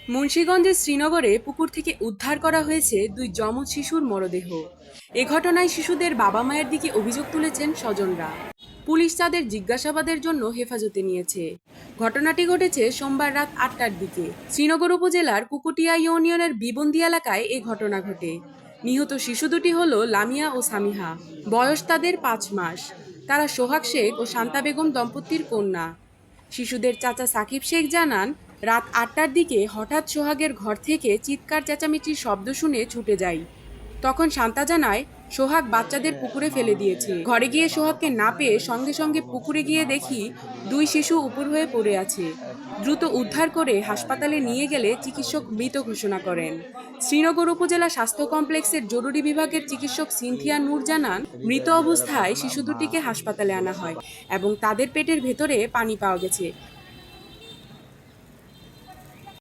মুন্সিগঞ্জের শ্রীনগরে পুকুর থেকে উদ্ধার করা হয়েছে দুই যমজ শিশুর মরদেহ। এ ঘটনায় শিশুদের বাবা মায়ের দিকে অভিযোগ তুলেছেন স্বজনরা। পুলিশ তাদের জিজ্ঞাসাবাদের জন্য হেফাজতে নিয়েছে। ঘটনাটি ঘটেছে সোমবার রাত ৮টার দিকে শ্রীনগর উপজেলার কুকুটিয়া ইউনিয়নের বিবন্দি এলাকায় এ ঘটনা ঘটে। নিহত শিশু দুটি হল লামিয়া ও সামিহা। বয়স তাদের ৫ মাস। তারা সোহাগ শেখ ও শান্তা বেগম দম্পতির কন্যা। শিশুদের চাচা সাকিব শেখ জানান, রাত ৮টার দিকে হঠাৎ সোহাগের ঘর থেকে চিৎকার চেঁচামেচির শব্দ শুনে ছুটে যাই। তখন শান্তা জানায় সোহাগ বাচ্চাদের পুকুরে ফেলে দিয়েছে। ঘরে গিয়ে সোহাগকে না পেয়ে সঙ্গে সঙ্গে পুকুরে গিয়ে দেখি দুই শিশু উপর হয়ে পড়ে আছে। দ্রুত উদ্ধার করে হাসপাতালে নিয়ে গেলে চিকিৎসক মৃত ঘোষণা করেন। শ্রীনগর উপজেলা স্বাস্থ্য কমপ্লেক্সের জরুরি বিভাগের চিকিৎসক সিনথিয়া নূর জানান, মৃত অবস্থায় শিশু দুটিকে হাসপাতালে আনা হয় এবং তাদের পেটের ভেতরে পানি পাওয়া গেছে।